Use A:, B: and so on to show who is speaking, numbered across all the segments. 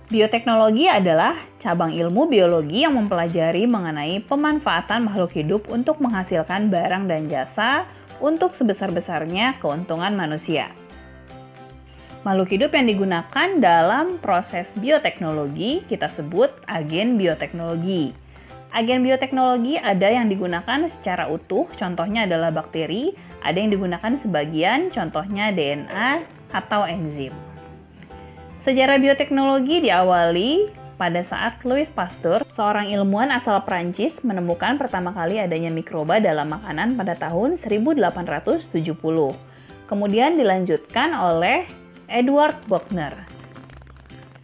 A: Bioteknologi adalah cabang ilmu biologi yang mempelajari mengenai pemanfaatan makhluk hidup untuk menghasilkan barang dan jasa untuk sebesar-besarnya keuntungan manusia. Makhluk hidup yang digunakan dalam proses bioteknologi kita sebut agen bioteknologi. Agen bioteknologi ada yang digunakan secara utuh, contohnya adalah bakteri, ada yang digunakan sebagian, contohnya DNA atau enzim. Sejarah bioteknologi diawali pada saat Louis Pasteur, seorang ilmuwan asal Prancis, menemukan pertama kali adanya mikroba dalam makanan pada tahun 1870. Kemudian dilanjutkan oleh Edward Buchner.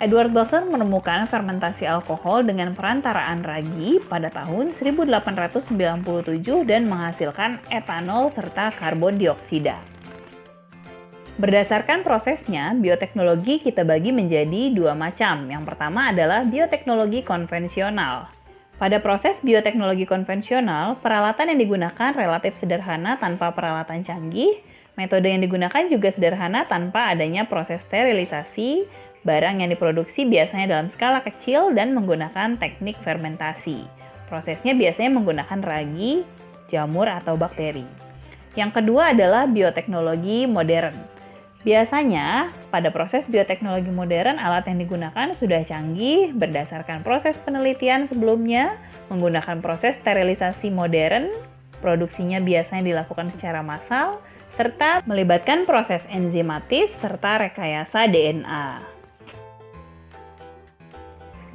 A: Edward Buchner menemukan fermentasi alkohol dengan perantaraan ragi pada tahun 1897 dan menghasilkan etanol serta karbon dioksida. Berdasarkan prosesnya, bioteknologi kita bagi menjadi dua macam. Yang pertama adalah bioteknologi konvensional. Pada proses bioteknologi konvensional, peralatan yang digunakan relatif sederhana tanpa peralatan canggih. Metode yang digunakan juga sederhana tanpa adanya proses sterilisasi. Barang yang diproduksi biasanya dalam skala kecil dan menggunakan teknik fermentasi. Prosesnya biasanya menggunakan ragi, jamur, atau bakteri. Yang kedua adalah bioteknologi modern. Biasanya, pada proses bioteknologi modern, alat yang digunakan sudah canggih berdasarkan proses penelitian sebelumnya, menggunakan proses sterilisasi modern, produksinya biasanya dilakukan secara massal, serta melibatkan proses enzimatis serta rekayasa DNA.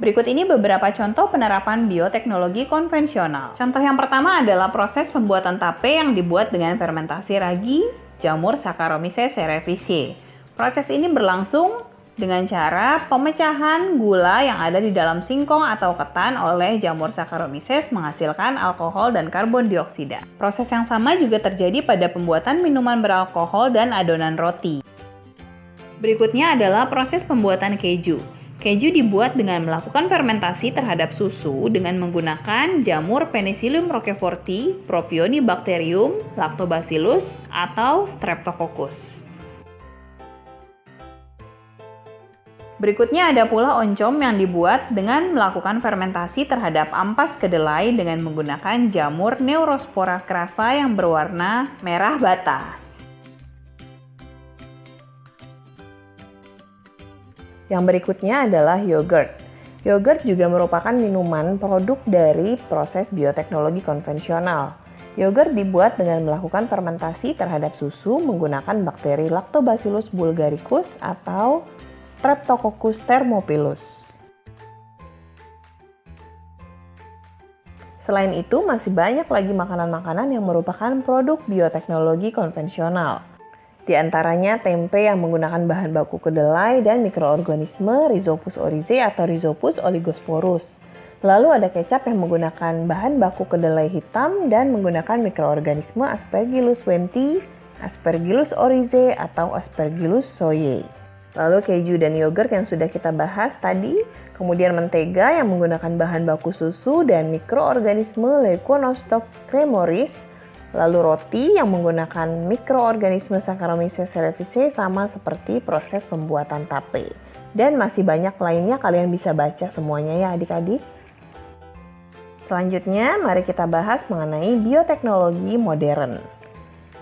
A: Berikut ini beberapa contoh penerapan bioteknologi konvensional. Contoh yang pertama adalah proses pembuatan tape yang dibuat dengan fermentasi ragi, jamur Saccharomyces cerevisiae. Proses ini berlangsung dengan cara pemecahan gula yang ada di dalam singkong atau ketan oleh jamur Saccharomyces menghasilkan alkohol dan karbon dioksida. Proses yang sama juga terjadi pada pembuatan minuman beralkohol dan adonan roti. Berikutnya adalah proses pembuatan keju. Keju dibuat dengan melakukan fermentasi terhadap susu dengan menggunakan jamur Penicillium roqueforti, Propionibacterium, Lactobacillus, atau Streptococcus. Berikutnya ada pula oncom yang dibuat dengan melakukan fermentasi terhadap ampas kedelai dengan menggunakan jamur Neurospora crassa yang berwarna merah bata. Yang berikutnya adalah yogurt. Yogurt juga merupakan minuman produk dari proses bioteknologi konvensional. Yogurt dibuat dengan melakukan fermentasi terhadap susu menggunakan bakteri Lactobacillus bulgaricus atau Streptococcus thermophilus. Selain itu, masih banyak lagi makanan-makanan yang merupakan produk bioteknologi konvensional. Di antaranya tempe yang menggunakan bahan baku kedelai dan mikroorganisme Rhizopus oryzae atau Rhizopus oligosporus. Lalu ada kecap yang menggunakan bahan baku kedelai hitam dan menggunakan mikroorganisme Aspergillus wenti, Aspergillus oryzae atau Aspergillus soyae. Lalu keju dan yogurt yang sudah kita bahas tadi, kemudian mentega yang menggunakan bahan baku susu dan mikroorganisme Leuconostoc cremoris. Lalu roti yang menggunakan mikroorganisme Saccharomyces cerevisiae sama seperti proses pembuatan tape. Dan masih banyak lainnya, kalian bisa baca semuanya ya adik-adik. Selanjutnya, mari kita bahas mengenai bioteknologi modern.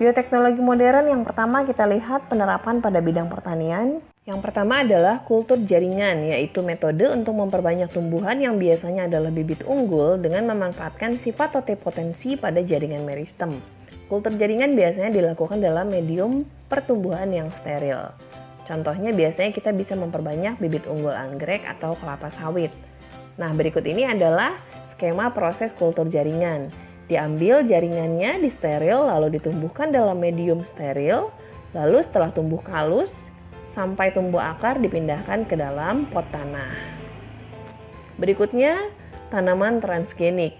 A: Bioteknologi modern yang pertama kita lihat penerapan pada bidang pertanian. Yang pertama adalah kultur jaringan, yaitu metode untuk memperbanyak tumbuhan yang biasanya adalah bibit unggul dengan memanfaatkan sifat totipotensi pada jaringan meristem. Kultur jaringan biasanya dilakukan dalam medium pertumbuhan yang steril. Contohnya biasanya kita bisa memperbanyak bibit unggul anggrek atau kelapa sawit. Nah, berikut ini adalah skema proses kultur jaringan. Diambil jaringannya, disteril, lalu ditumbuhkan dalam medium steril, lalu setelah tumbuh halus, sampai tumbuh akar dipindahkan ke dalam pot tanah. Berikutnya, tanaman transgenik.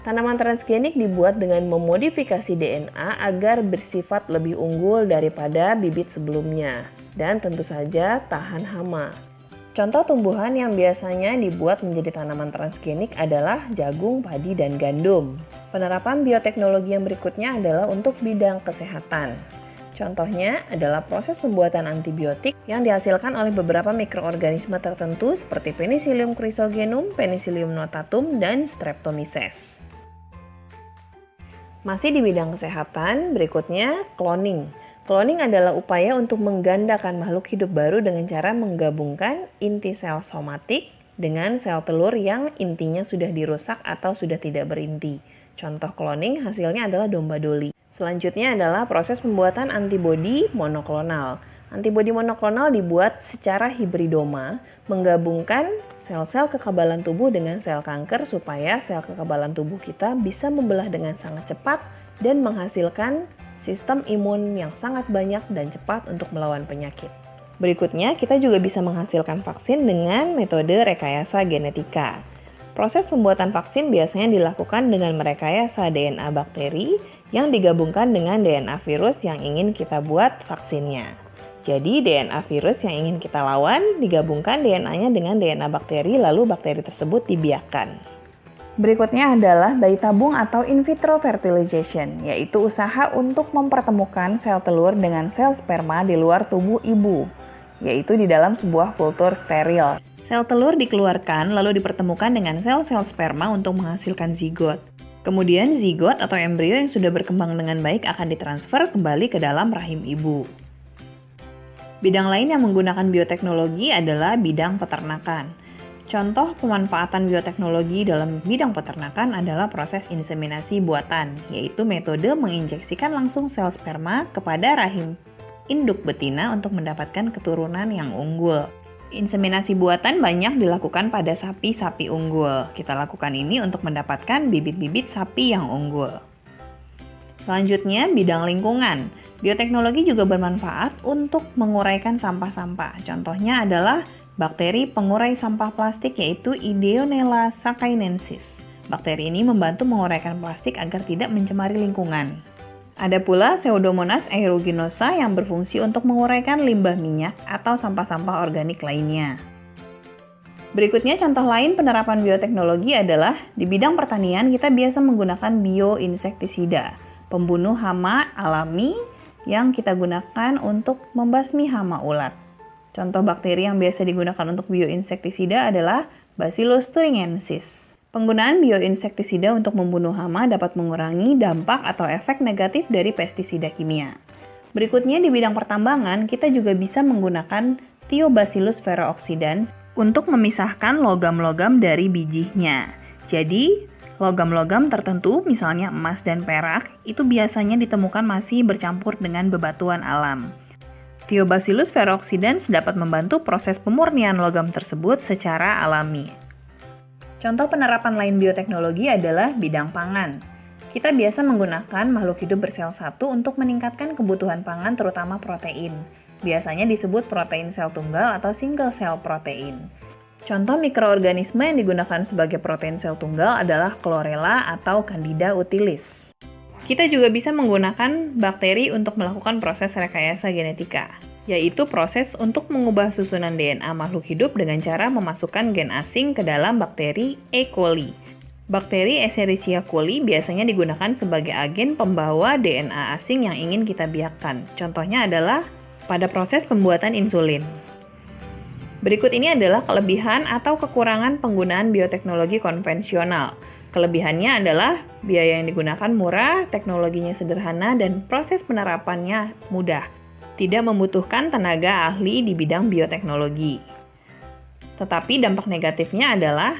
A: Tanaman transgenik dibuat dengan memodifikasi DNA agar bersifat lebih unggul daripada bibit sebelumnya dan tentu saja tahan hama. Contoh tumbuhan yang biasanya dibuat menjadi tanaman transgenik adalah jagung, padi, dan gandum. Penerapan bioteknologi yang berikutnya adalah untuk bidang kesehatan.
B: Contohnya adalah proses pembuatan antibiotik yang dihasilkan oleh beberapa mikroorganisme tertentu seperti Penicillium chrysogenum, Penicillium notatum, dan Streptomyces. Masih di bidang kesehatan, berikutnya cloning. Cloning adalah upaya untuk menggandakan makhluk hidup baru dengan cara menggabungkan inti sel somatik dengan sel telur yang intinya sudah dirusak atau sudah tidak berinti. Contoh cloning hasilnya adalah domba Dolly. Selanjutnya adalah proses pembuatan antibodi monoklonal. Antibodi monoklonal dibuat secara hibridoma, menggabungkan sel-sel kekebalan tubuh dengan sel kanker supaya sel kekebalan tubuh kita bisa membelah dengan sangat cepat dan menghasilkan sistem imun yang sangat banyak dan cepat untuk melawan penyakit. Berikutnya, kita juga bisa menghasilkan vaksin dengan metode rekayasa genetika. Proses pembuatan vaksin biasanya dilakukan dengan merekayasa DNA bakteri yang digabungkan dengan DNA virus yang ingin kita buat vaksinnya. Jadi DNA virus yang ingin kita lawan digabungkan DNA-nya dengan DNA bakteri, lalu bakteri tersebut dibiakkan. Berikutnya adalah bayi tabung atau in vitro fertilization, yaitu usaha untuk mempertemukan sel telur dengan sel sperma di luar tubuh ibu, yaitu di dalam sebuah kultur steril. Sel telur dikeluarkan lalu dipertemukan dengan sel-sel sperma untuk menghasilkan zigot. Kemudian zigot atau embrio yang sudah berkembang dengan baik akan ditransfer kembali ke dalam rahim ibu. Bidang lain yang menggunakan bioteknologi adalah bidang peternakan. Contoh pemanfaatan bioteknologi dalam bidang peternakan adalah proses inseminasi buatan, yaitu metode menginjeksikan langsung sel sperma kepada rahim induk betina untuk mendapatkan keturunan yang unggul. Inseminasi buatan banyak dilakukan pada sapi-sapi unggul. Kita lakukan ini untuk mendapatkan bibit-bibit sapi yang unggul. Selanjutnya, bidang lingkungan. Bioteknologi juga bermanfaat untuk menguraikan sampah-sampah. Contohnya adalah bakteri pengurai sampah plastik yaitu Ideonella saccharinensis. Bakteri ini membantu menguraikan plastik agar tidak mencemari lingkungan. Ada pula Pseudomonas aeruginosa yang berfungsi untuk menguraikan limbah minyak atau sampah-sampah organik lainnya. Berikutnya contoh lain penerapan bioteknologi adalah di bidang pertanian kita biasa menggunakan bioinsektisida, pembunuh hama alami yang kita gunakan untuk membasmi hama ulat. Contoh bakteri yang biasa digunakan untuk bioinsektisida adalah Bacillus thuringiensis. Penggunaan bioinsektisida untuk membunuh hama dapat mengurangi dampak atau efek negatif dari pestisida kimia. Berikutnya di bidang pertambangan, kita juga bisa menggunakan Thiobacillus ferrooxidans untuk memisahkan logam-logam dari bijinya. Jadi, logam-logam tertentu, misalnya emas dan perak, itu biasanya ditemukan masih bercampur dengan bebatuan alam. Thiobacillus ferrooxidans dapat membantu proses pemurnian logam tersebut secara alami. Contoh penerapan lain bioteknologi adalah bidang pangan. Kita biasa menggunakan makhluk hidup bersel satu untuk meningkatkan kebutuhan pangan terutama protein. Biasanya disebut protein sel tunggal atau single cell protein. Contoh mikroorganisme yang digunakan sebagai protein sel tunggal adalah Chlorella atau Candida utilis. Kita juga bisa menggunakan bakteri untuk melakukan proses rekayasa genetika, yaitu proses untuk mengubah susunan DNA makhluk hidup dengan cara memasukkan gen asing ke dalam bakteri E. coli. Bakteri Escherichia coli biasanya digunakan sebagai agen pembawa DNA asing yang ingin kita biakkan. Contohnya adalah pada proses pembuatan insulin. Berikut ini adalah kelebihan atau kekurangan penggunaan bioteknologi konvensional. Kelebihannya adalah biaya yang digunakan murah, teknologinya sederhana, dan proses penerapannya mudah. Tidak membutuhkan tenaga ahli di bidang bioteknologi. Tetapi dampak negatifnya adalah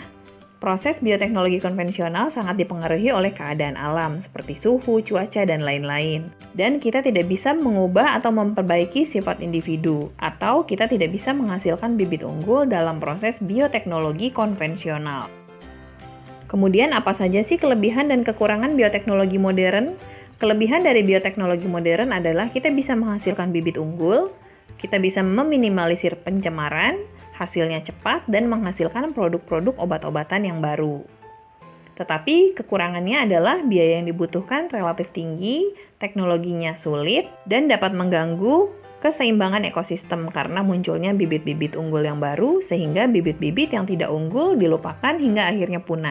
B: proses bioteknologi konvensional sangat dipengaruhi oleh keadaan alam seperti suhu, cuaca, dan lain-lain. Dan kita tidak bisa mengubah atau memperbaiki sifat individu, atau kita tidak bisa menghasilkan bibit unggul dalam proses bioteknologi konvensional. Kemudian apa saja sih kelebihan dan kekurangan bioteknologi modern? Kelebihan dari bioteknologi modern adalah kita bisa menghasilkan bibit unggul, kita bisa meminimalisir pencemaran, hasilnya cepat, dan menghasilkan produk-produk obat-obatan yang baru. Tetapi kekurangannya adalah biaya yang dibutuhkan relatif tinggi, teknologinya sulit, dan dapat mengganggu keseimbangan ekosistem karena munculnya bibit-bibit unggul yang baru, sehingga bibit-bibit yang tidak unggul dilupakan hingga akhirnya punah.